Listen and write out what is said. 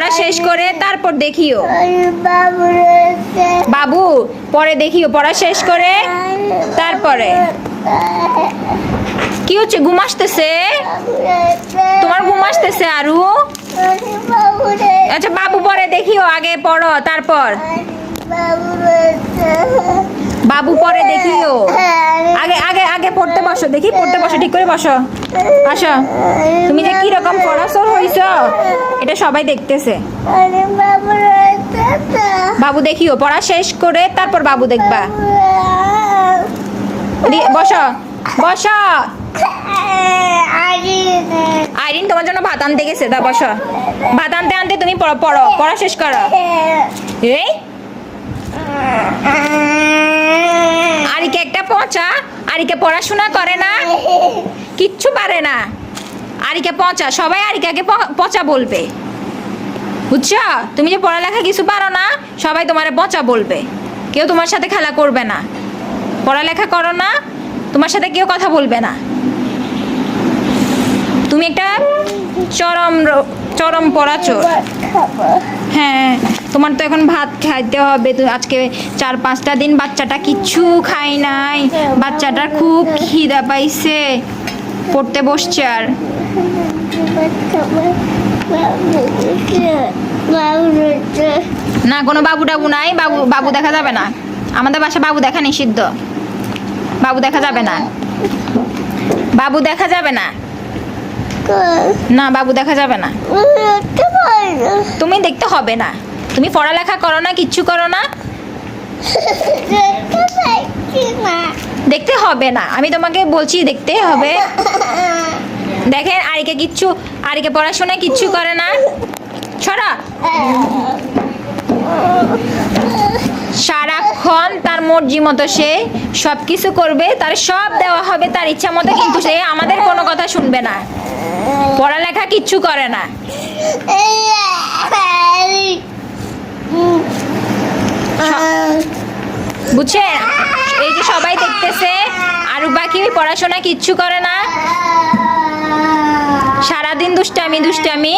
পড়া শেষ করে তারপর দেখিও। বাবু পরে দেখিও, পড়া শেষ করে তারপরে। কি হচ্ছে, ঘুম আসতেছে? তোমার ঘুম আসতেছে আরু? আচ্ছা বাবু পরে দেখিও, আগে পড়ো তারপর। বাবু পরে দেখিও, আগে আগে আগে পড়তে বসো, দেখি পড়তে বসো, ঠিক করে বসো। আসো, তুমি যে কি রকম পড়াশোর হইছো এটা সবাই দেখতেছে। বাবু দেখিও, পড়া শেষ করে তারপর বাবু দেখবা। বসো বসো। আইরিন তোমার জন্য ভাত আনতে গেছে, দা বসো। ভাত আনতে আনতে তুমি পড়ো, পড়া শেষ করো। এই আরিকে একটা পচা, আরিকে পড়াশোনা করে না, কিচ্ছু পারে না। আরিকে পচা, সবাই আরিকাকে পচা বলবে, বুঝছো? তুমি যে পড়ালেখা কিছু পারো না, সবাই তোমারে পচা বলবে। কেউ তোমার সাথে খেলা করবে না, পড়ালেখা করো না, তোমার সাথে কেউ কথা বলবে না। তুমি একটা চরম পড়াচোর। হ্যাঁ, তোমার তো এখন ভাত খাইতে হবে। আজকে 4-5টা দিন বাচ্চাটা কিচ্ছু খায় নাই, বাচ্চাটার খুব খিদা পাইছে, পড়তে বসছে। আর না, কোনো বাবু টাবু নাই, বাবু দেখা যাবে না। আমাদের বাসায় বাবু দেখা নিষিদ্ধ, বাবু দেখা যাবে না, বাবু দেখা যাবে না, না বাবু দেখা যাবে না। তুমি দেখতে হবে না, তুমি পড়ালেখা করো না, কিচ্ছু করো না, দেখতে হবে না। আমি তোমাকে বলছি দেখতে হবে। দেখেন আরিকে পড়াশোনা কিচ্ছু করে না, ছড়া সারাক্ষণ তার মর্জি মতো সে সব কিছু করবে, তার সব দেওয়া হবে তার ইচ্ছা মতো, কিন্তু সে আমাদের কোনো কথা শুনবে না, পড়ালেখা কিচ্ছু করে না। বুঝছেন? এই যে সবাই দেখতেছে, আর বাকি পড়াশোনা কিচ্ছু করে না, সারাদিন দুষ্টামি।